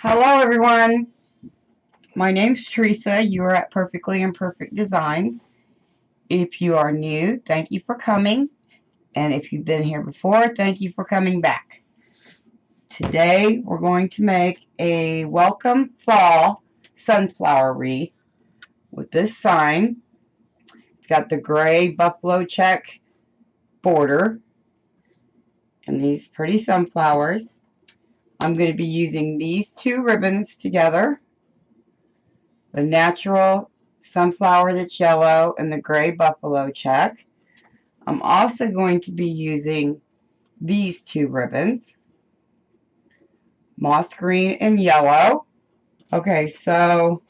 Hello everyone, my name's Teresa. You are at Perfectly Imperfect Designs. If you are new, thank you for coming, and if you've been here before, thank you for coming back. Today we're going to make a welcome fall sunflower wreath with this sign. It's got the gray buffalo check border and these pretty sunflowers. I'm going to be using these two ribbons together. The natural sunflower that's yellow and the gray buffalo check. I'm also going to be using these two ribbons, moss green and yellow. Okay, so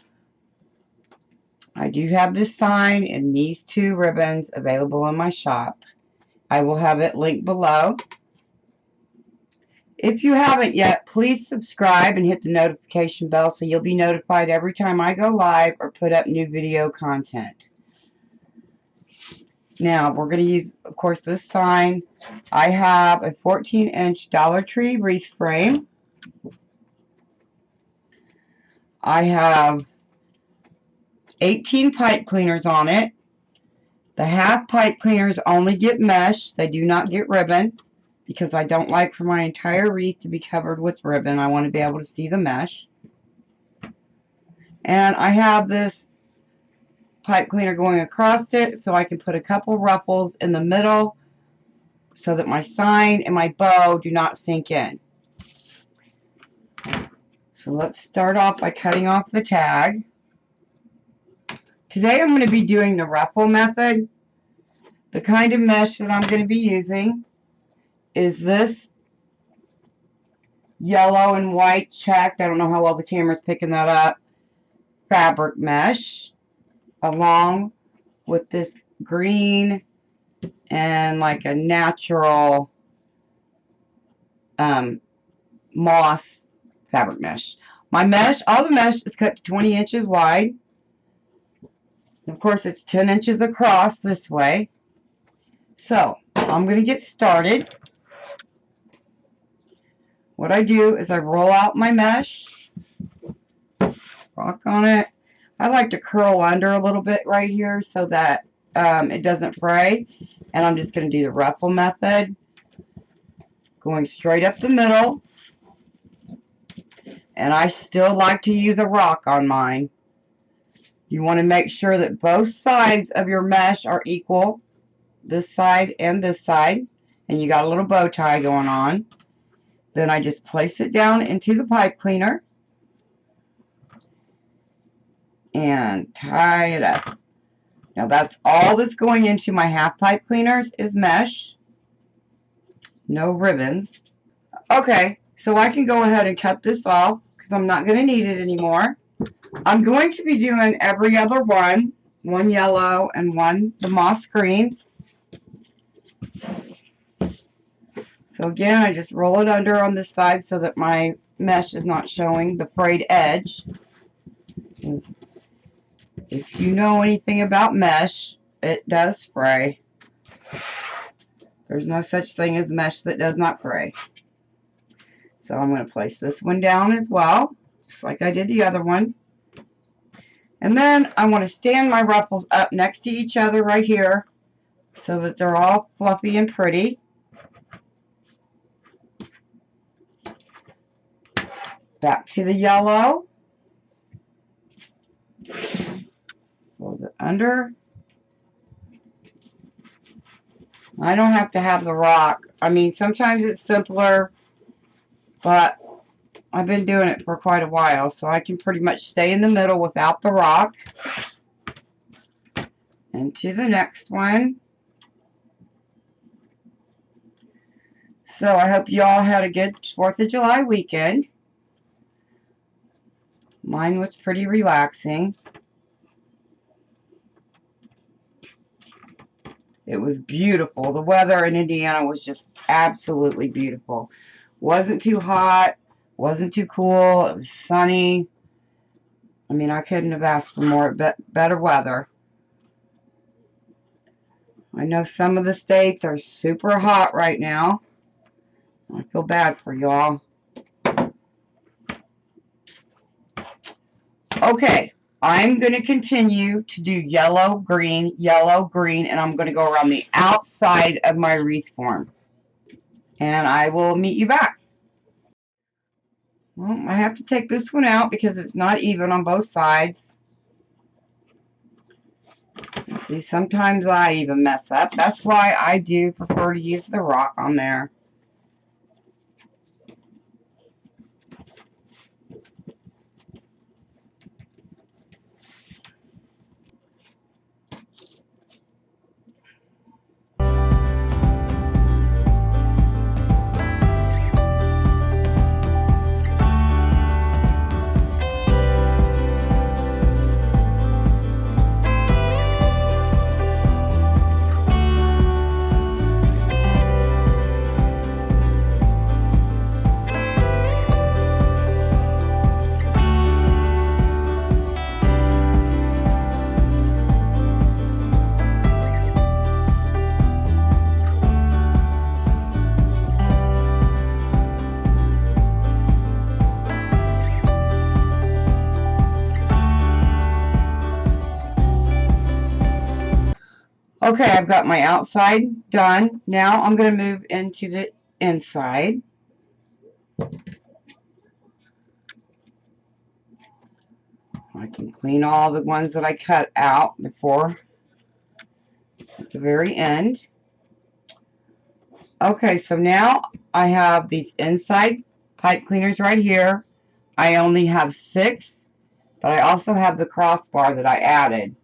I do have this sign and these two ribbons available in my shop. I will have it linked below. If you haven't yet, please subscribe and hit the notification bell so you'll be notified every time I go live or put up new video content. Now, we're going to use, of course, this sign. I have a 14-inch Dollar Tree wreath frame. I have 18 pipe cleaners on it. The half pipe cleaners only get mesh. They do not get ribbon because I don't like for my entire wreath to be covered with ribbon. I want to be able to see the mesh. And I have this pipe cleaner going across it so I can put a couple ruffles in the middle so that my sign and my bow do not sink in. So let's start off by cutting off the tag. Today I'm going to be doing the ruffle method. The kind of mesh that I'm going to be using is this yellow and white checked, I don't know how well the camera's picking that up, fabric mesh, along with this green and like a natural moss fabric mesh. My mesh, all the mesh is cut to 20 inches wide. Of course, it's 10 inches across this way. So, I'm going to get started. What I do is I roll out my mesh, rock on it. I like to curl under a little bit right here so that it doesn't fray. And I'm just going to do the ruffle method, going straight up the middle. And I still like to use a rock on mine. You want to make sure that both sides of your mesh are equal, this side and this side. And you got a little bow tie going on. Then I just place it down into the pipe cleaner and tie it up. Now that's all that's going into my half pipe cleaners is mesh. No ribbons. Okay, so I can go ahead and cut this off because I'm not going to need it anymore. I'm going to be doing every other one yellow and one the moss green. So again, I just roll it under on this side so that my mesh is not showing the frayed edge. If you know anything about mesh, it does fray. There's no such thing as mesh that does not fray. So I'm going to place this one down as well, just like I did the other one. And then I want to stand my ruffles up next to each other right here so that they're all fluffy and pretty. Back to the yellow. Fold it under. I don't have to have the rock. I mean, sometimes it's simpler, but I've been doing it for quite a while, so I can pretty much stay in the middle without the rock. And to the next one. So I hope you all had a good 4th of July weekend. Mine was pretty relaxing. It was beautiful. The weather in Indiana was just absolutely beautiful. Wasn't too hot, wasn't too cool. It was sunny. I mean, I couldn't have asked for more better weather. I know some of the states are super hot right now. I feel bad for y'all. Okay, I'm going to continue to do yellow, green, and I'm going to go around the outside of my wreath form. And I will meet you back. Well, I have to take this one out because it's not even on both sides. You see, sometimes I even mess up. That's why I do prefer to use the rock on there. Okay, I've got my outside done. Now I'm going to move into the inside. I can clean all the ones that I cut out before at the very end. Okay, so now I have these inside pipe cleaners right here. I only have 6, but I also have the crossbar that I added.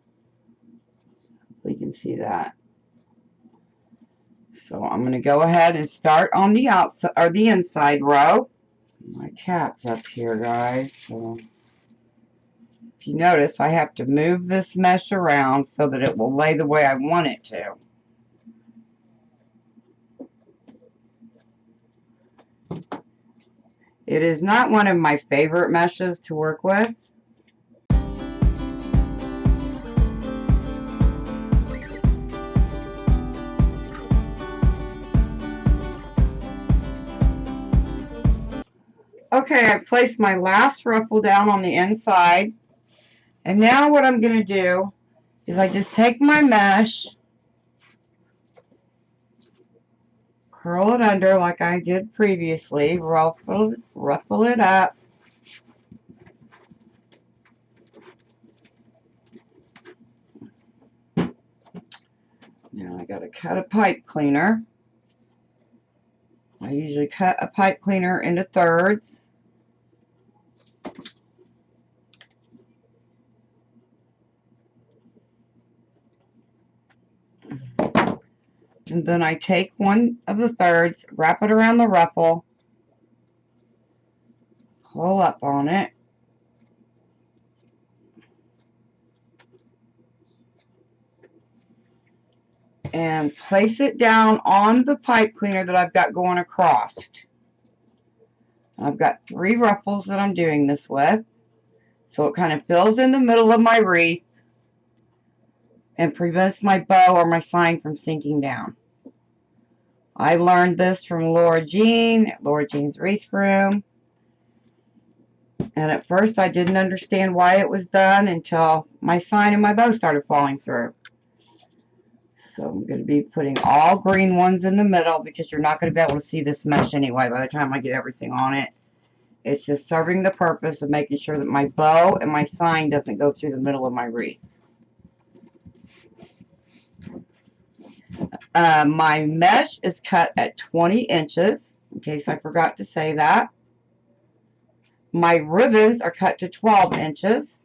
You can see that. So I'm going to go ahead and start on the outside or the inside row. My cat's up here, guys. So if you notice, I have to move this mesh around so that it will lay the way I want it to. It is not one of my favorite meshes to work with. Okay, I placed my last ruffle down on the inside. And now what I'm going to do is I just take my mesh, curl it under like I did previously, ruffle it up. Now I got to cut a pipe cleaner. I usually cut a pipe cleaner into thirds. And then I take one of the thirds, wrap it around the ruffle, pull up on it, and place it down on the pipe cleaner that I've got going across. I've got 3 ruffles that I'm doing this with, so it kind of fills in the middle of my wreath and prevents my bow or my sign from sinking down. I learned this from Laura Jean at Laura Jean's Wreath Room. And at first I didn't understand why it was done until my sign and my bow started falling through. So I'm going to be putting all green ones in the middle because you're not going to be able to see this mesh anyway by the time I get everything on it. It's just serving the purpose of making sure that my bow and my sign doesn't go through the middle of my wreath. My mesh is cut at 20 inches, in case I forgot to say that. My ribbons are cut to 12 inches.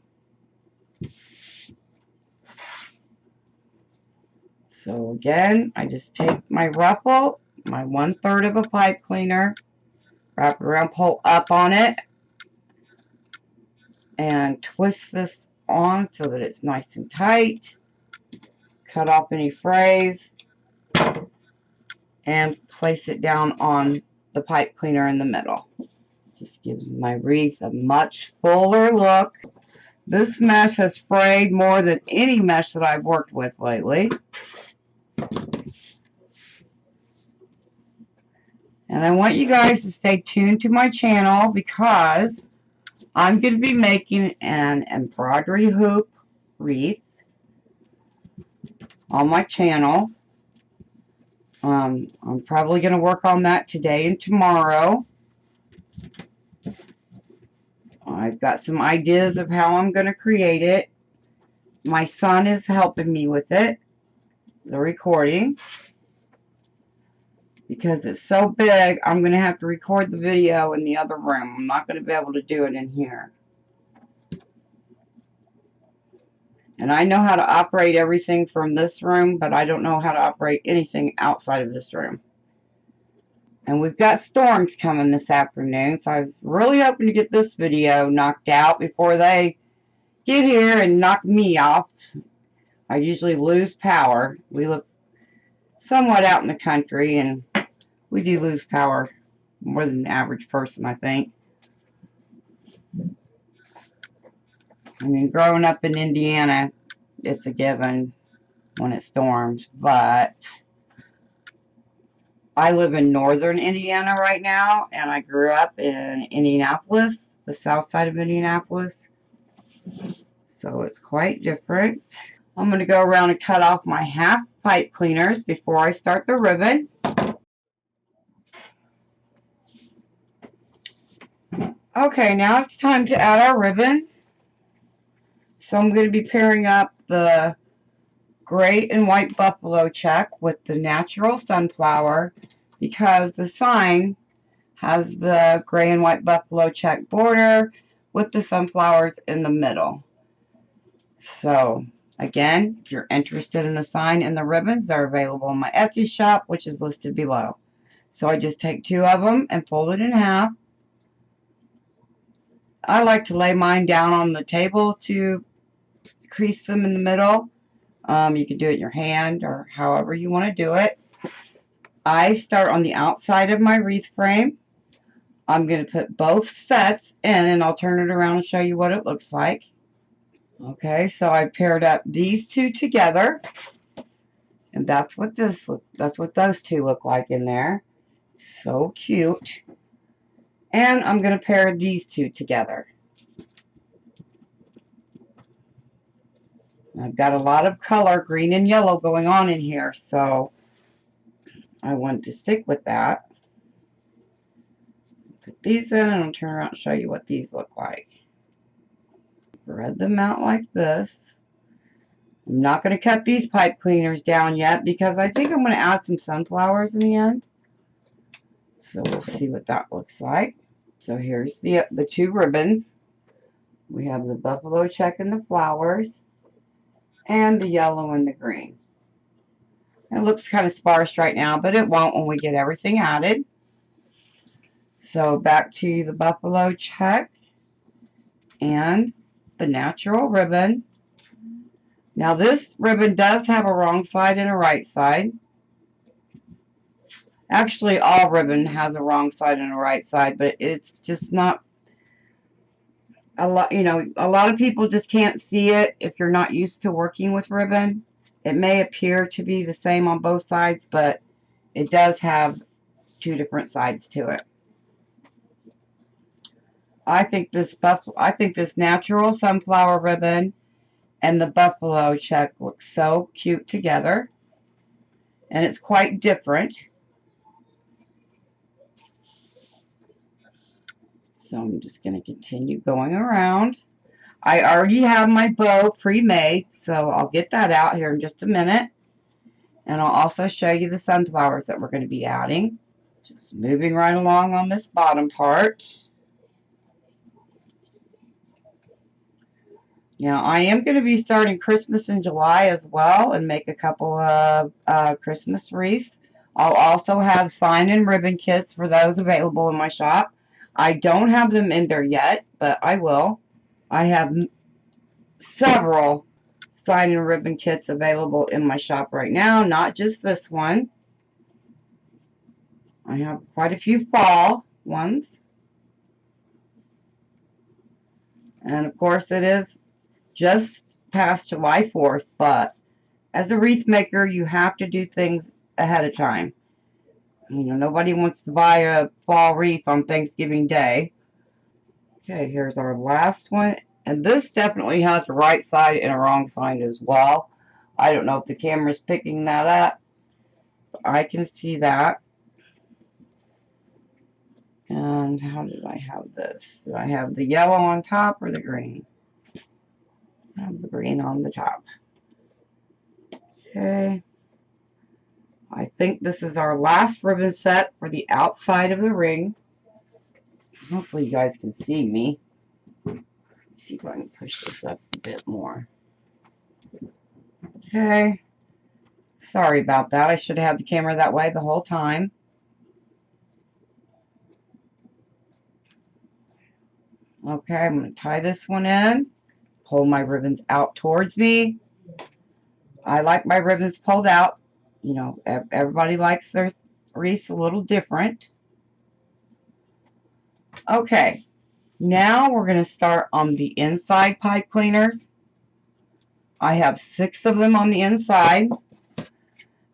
So again, I just take my ruffle, my 1/3 of a pipe cleaner, wrap it around, pull up on it, and twist this on so that it's nice and tight. Cut off any frays and place it down on the pipe cleaner in the middle. Just gives my wreath a much fuller look. This mesh has frayed more than any mesh that I've worked with lately. And I want you guys to stay tuned to my channel because I'm going to be making an embroidery hoop wreath on my channel. I'm probably going to work on that today and tomorrow. I've got some ideas of how I'm going to create it. My son is helping me with it, the recording. Because it's so big, I'm going to have to record the video in the other room. I'm not going to be able to do it in here. And I know how to operate everything from this room, but I don't know how to operate anything outside of this room. And we've got storms coming this afternoon, so I was really hoping to get this video knocked out before they get here and knock me off. I usually lose power. We live somewhat out in the country, and we do lose power more than the average person, I think. I mean, growing up in Indiana, it's a given when it storms, but I live in northern Indiana right now, and I grew up in Indianapolis, the south side of Indianapolis, so it's quite different. I'm going to go around and cut off my half pipe cleaners before I start the ribbon. Okay, now it's time to add our ribbons. So I'm going to be pairing up the gray and white buffalo check with the natural sunflower because the sign has the gray and white buffalo check border with the sunflowers in the middle. So again, if you're interested in the sign and the ribbons, they're available in my Etsy shop, which is listed below. So I just take 2 of them and fold it in half. I like to lay mine down on the table to crease them in the middle. You can do it in your hand or however you want to do it. I start on the outside of my wreath frame. I'm going to put both sets in, and I'll turn it around and show you what it looks like. Okay, so I paired up these 2 together, and that's what those 2 look like in there. So cute. And I'm going to pair these 2 together. I've got a lot of color, green and yellow, going on in here, so I want to stick with that. Put these in, and I'll turn around and show you what these look like. Spread them out like this. I'm not going to cut these pipe cleaners down yet because I think I'm going to add some sunflowers in the end. So we'll see what that looks like. So here's the 2 ribbons. We have the buffalo check and the flowers, and the yellow and the green. It looks kind of sparse right now, but it won't when we get everything added. So back to the buffalo check and the natural ribbon. Now this ribbon does have a wrong side and a right side. Actually, all ribbon has a wrong side and a right side, but it's just not a lot. You know, a lot of people just can't see it if you're not used to working with ribbon. It may appear to be the same on both sides, but it does have 2 different sides to it. I think this natural sunflower ribbon and the buffalo check look so cute together, and it's quite different. So I'm just going to continue going around. I already have my bow pre-made, so I'll get that out here in just a minute. And I'll also show you the sunflowers that we're going to be adding. Just moving right along on this bottom part. Now, I am going to be starting Christmas in July as well and make a couple of Christmas wreaths. I'll also have sign and ribbon kits for those available in my shop. I don't have them in there yet, but I will. I have several sign and ribbon kits available in my shop right now, not just this one. I have quite a few fall ones. And of course it is just past July 4th, but as a wreath maker, you have to do things ahead of time. You know, nobody wants to buy a fall wreath on Thanksgiving Day. Okay, here's our last one. And this definitely has a right side and a wrong side as well. I don't know if the camera's picking that up. But I can see that. And how did I have this? Did I have the yellow on top or the green? I have the green on the top. Okay. I think this is our last ribbon set for the outside of the ring. Hopefully you guys can see me. Let's see if I can push this up a bit more. Okay. Sorry about that. I should have had the camera that way the whole time. Okay, I'm going to tie this one in. Pull my ribbons out towards me. I like my ribbons pulled out. You know, everybody likes their wreaths a little different. Okay, now we're going to start on the inside pipe cleaners. I have 6 of them on the inside.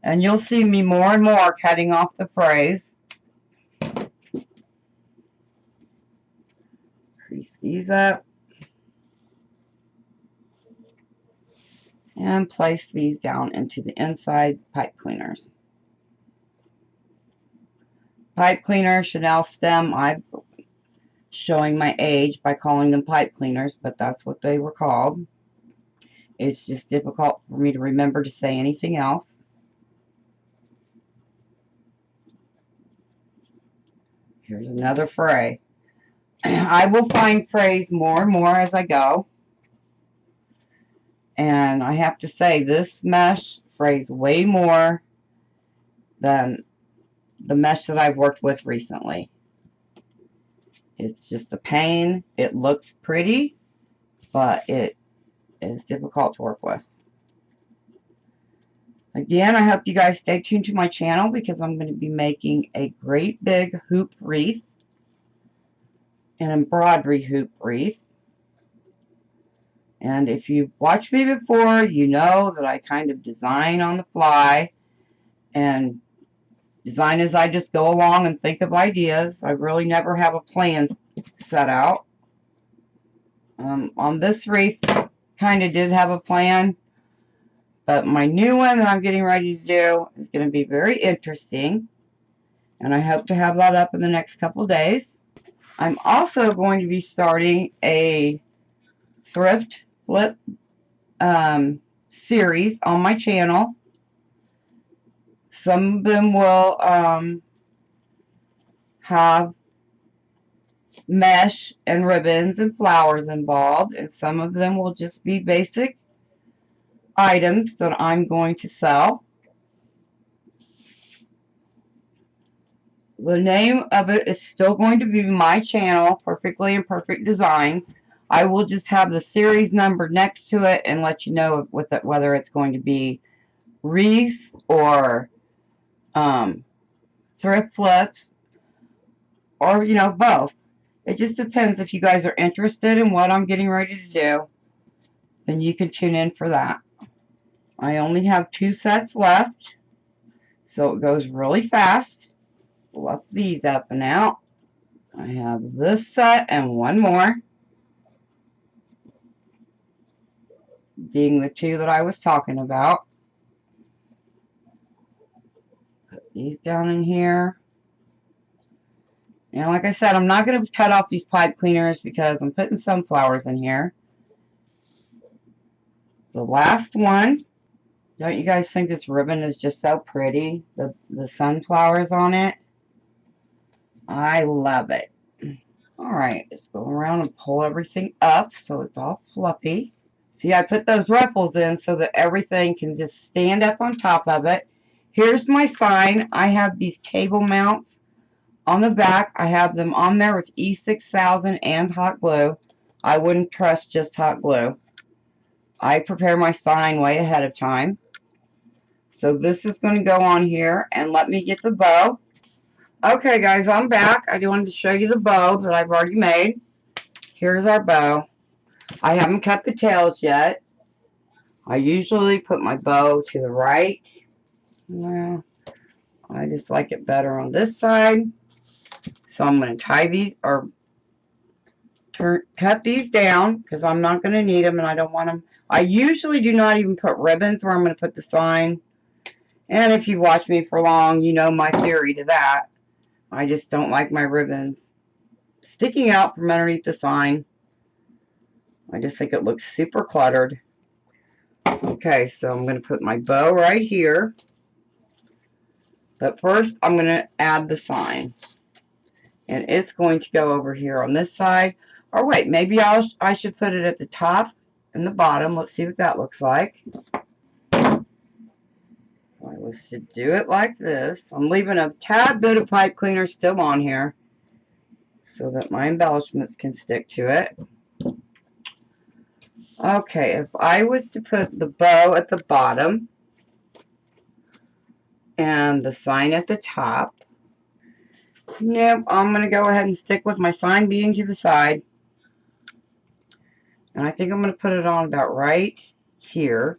And you'll see me more and more cutting off the frays. Crease these up. And place these down into the inside pipe cleaners. Pipe cleaner, Chanel stem. I'm showing my age by calling them pipe cleaners, but that's what they were called. It's just difficult for me to remember to say anything else. Here's another fray. I will find frays more and more as I go. And I have to say, this mesh frays way more than the mesh that I've worked with recently. It's just a pain. It looks pretty, but it is difficult to work with. Again, I hope you guys stay tuned to my channel because I'm going to be making a great big hoop wreath, an embroidery hoop wreath. And if you've watched me before, you know that I kind of design on the fly and design as I just go along and think of ideas. I really never have a plan set out. On this wreath, kind of did have a plan, but my new one that I'm getting ready to do is going to be very interesting, and I hope to have that up in the next couple days. I'm also going to be starting a thrift flip series on my channel. Some of them will have mesh and ribbons and flowers involved, and some of them will just be basic items that I'm going to sell. The name of it is still going to be my channel, Perfectly Imperfect Designs. I will just have the series number next to it and let you know with it, whether it's going to be Wreath or thrift flips, or, you know, both. It just depends. If you guys are interested in what I'm getting ready to do, then you can tune in for that. I only have 2 sets left, so it goes really fast. Fluff these up and out. I have this set and one more, being the 2 that I was talking about. Put these down in here. And like I said, I'm not going to cut off these pipe cleaners because I'm putting sunflowers in here. The last one. Don't you guys think this ribbon is just so pretty? The sunflowers on it. I love it. Alright, let's go around and pull everything up so it's all fluffy. See, I put those ruffles in so that everything can just stand up on top of it. Here's my sign. I have these cable mounts on the back. I have them on there with E6000 and hot glue. I wouldn't trust just hot glue. I prepare my sign way ahead of time. So this is going to go on here, and let me get the bow. Okay, guys, I'm back. I wanted to show you the bow that I've already made. Here's our bow. I haven't cut the tails yet. I usually put my bow to the right. Well, I just like it better on this side. So I'm going to tie these, or cut these down because I'm not going to need them and I don't want them. I usually do not even put ribbons where I'm going to put the sign. And if you watch me for long, you know my theory to that. I just don't like my ribbons sticking out from underneath the sign. I just think it looks super cluttered. Okay, so I'm going to put my bow right here. But first, I'm going to add the sign. And it's going to go over here on this side. Or wait, maybe I should put it at the top and the bottom. Let's see what that looks like. I was to do it like this. I'm leaving a tad bit of pipe cleaner still on here so that my embellishments can stick to it. Okay, if I was to put the bow at the bottom and the sign at the top, nope, I'm going to go ahead and stick with my sign being to the side. And I think I'm going to put it on about right here.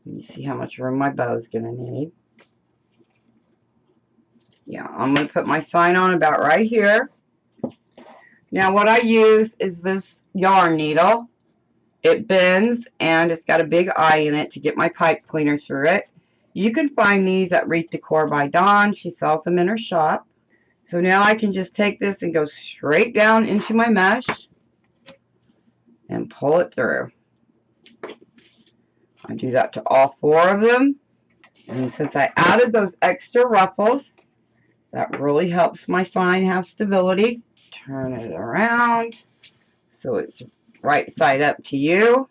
Let me see how much room my bow is going to need. Yeah, I'm going to put my sign on about right here. Now what I use is this yarn needle. It bends and it's got a big eye in it to get my pipe cleaner through it. You can find these at Wreath Decor by Dawn. She sells them in her shop. So now I can just take this and go straight down into my mesh and pull it through. I do that to all 4 of them. And since I added those extra ruffles, that really helps my sign have stability. Turn it around so it's right side up to you.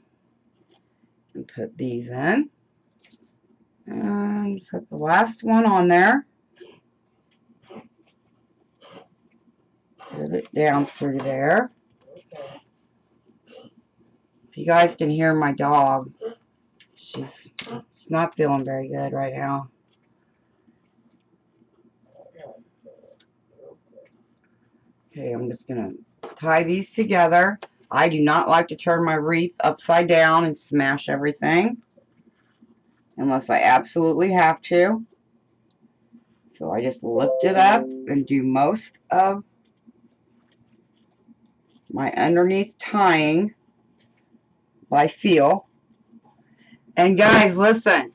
And put these in. And put the last one on there. Put it down through there. If you guys can hear my dog, she's not feeling very good right now. Okay, I'm just going to tie these together. I do not like to turn my wreath upside down and smash everything unless I absolutely have to. So I just lift it up and do most of my underneath tying by feel. And guys, listen,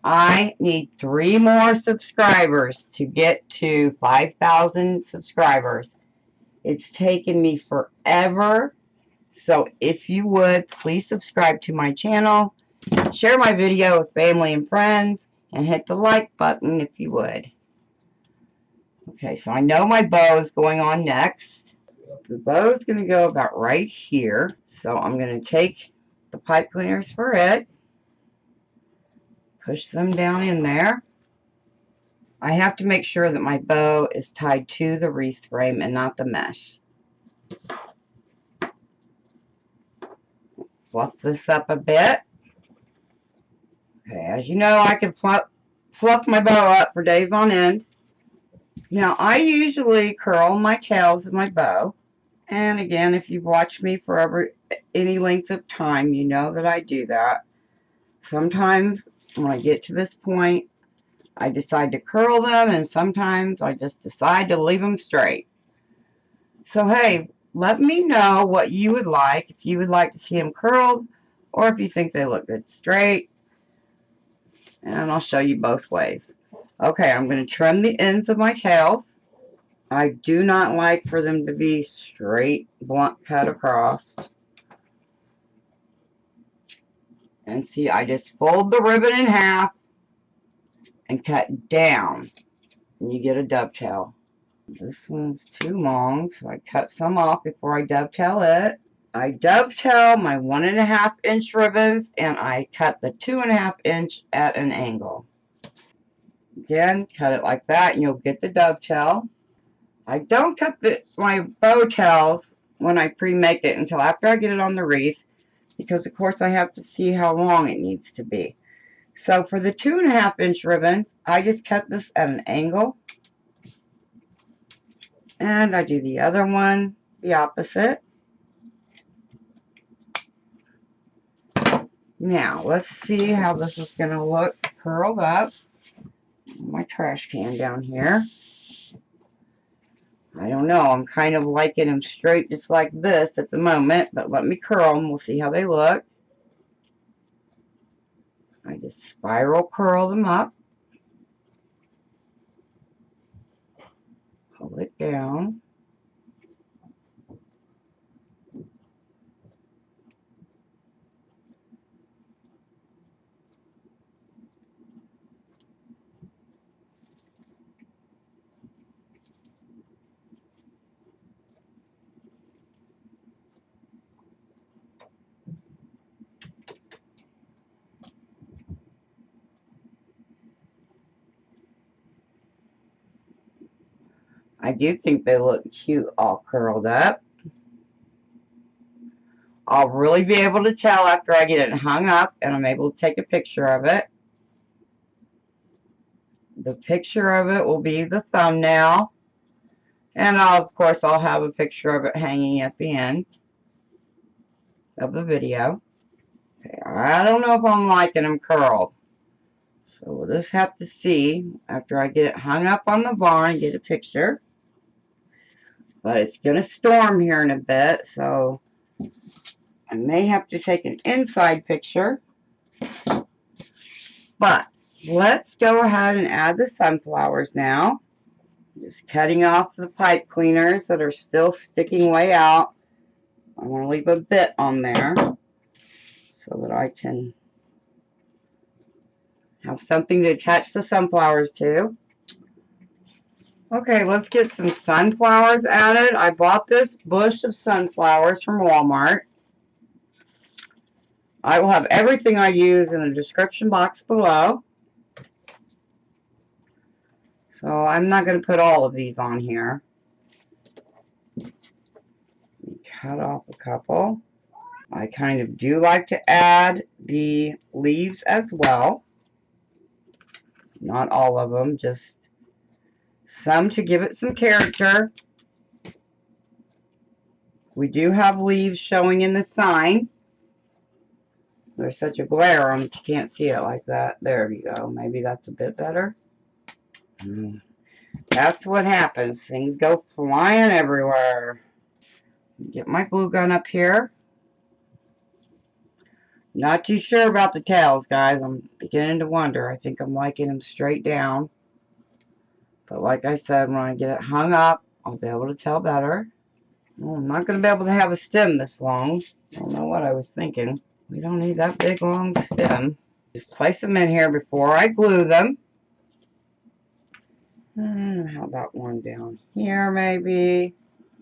I need 3 more subscribers to get to 5,000 subscribers. It's taken me forever. So if you would, please subscribe to my channel, share my video with family and friends, and hit the like button if you would. Okay, so I know my bow is going on next. The bow is going to go about right here. So I'm going to take the pipe cleaners for it, push them down in there. I have to make sure that my bow is tied to the wreath frame and not the mesh. Fluff this up a bit. Okay, as you know, I can fluff my bow up for days on end. Now, I usually curl my tails of my bow. And again, if you've watched me for any length of time, you know that I do that. Sometimes when I get to this point, I decide to curl them, and sometimes I just decide to leave them straight. So, hey, let me know what you would like, if you would like to see them curled, or if you think they look good straight. And I'll show you both ways. Okay, I'm going to trim the ends of my tails. I do not like for them to be straight, blunt cut across. And see, I just fold the ribbon in half and cut down. And you get a dovetail. This one's too long, so I cut some off before I dovetail it. I dovetail my 1.5 inch ribbons, and I cut the 2.5 inch at an angle. Again, cut it like that, and you'll get the dovetail. I don't cut my bow tails when I pre-make it until after I get it on the wreath, because of course I have to see how long it needs to be. So for the 2.5 inch ribbons, I just cut this at an angle. And I do the other one the opposite. Now, let's see how this is going to look curled up. My trash can down here. I don't know. I'm kind of liking them straight just like this at the moment, but let me curl them. We'll see how they look. I just spiral curl them up. Pull it down. I do think they look cute all curled up. I'll really be able to tell after I get it hung up and I'm able to take a picture of it. The picture of it will be the thumbnail. And of course, I'll have a picture of it hanging at the end of the video. Okay, I don't know if I'm liking them curled. So we'll just have to see after I get it hung up on the barn and get a picture. But it's going to storm here in a bit, so I may have to take an inside picture. But let's go ahead and add the sunflowers now. Just cutting off the pipe cleaners that are still sticking way out. I want to leave a bit on there so that I can have something to attach the sunflowers to. Okay, let's get some sunflowers added. I bought this bush of sunflowers from Walmart. I will have everything I use in the description box below. So I'm not going to put all of these on here. Cut off a couple. I kind of do like to add the leaves as well. Not all of them, just some to give it some character. We do have leaves showing in the sign. There's such a glare on it, you can't see it like that. There you go. Maybe that's a bit better. That's what happens. Things go flying everywhere. Get my glue gun up here. Not too sure about the tails, guys. I'm beginning to wonder. I think I'm liking them straight down. But like I said, when I get it hung up, I'll be able to tell better. Well, I'm not going to be able to have a stem this long. I don't know what I was thinking. We don't need that big, long stem. Just place them in here before I glue them. How about one down here, maybe?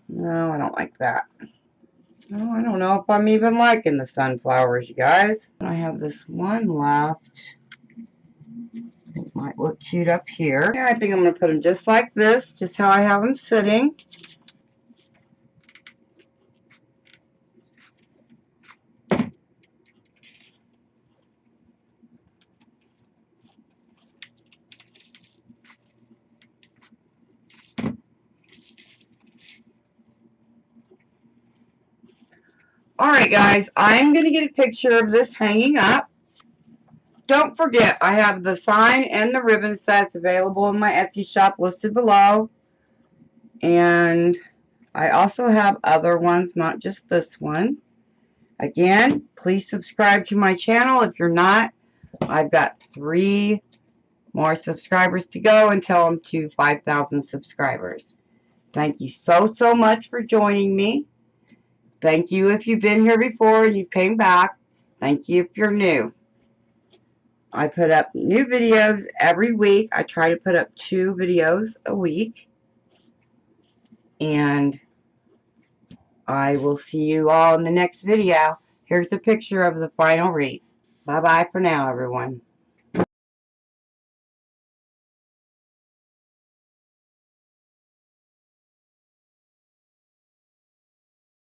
No, I don't like that. No, I don't know if I'm even liking the sunflowers, you guys. I have this one left. It might look cute up here. Yeah, I think I'm going to put them just like this, just how I have them sitting. Alright guys, I'm going to get a picture of this hanging up. Don't forget, I have the sign and the ribbon sets available in my Etsy shop listed below. And I also have other ones, not just this one. Again, please subscribe to my channel if you're not. I've got 3 more subscribers to go until I'm to 5,000 subscribers. Thank you so much for joining me. Thank you if you've been here before and you came back. Thank you if you're new. I put up new videos every week. I try to put up 2 videos a week. And I will see you all in the next video. Here's a picture of the final wreath. Bye-bye for now, everyone.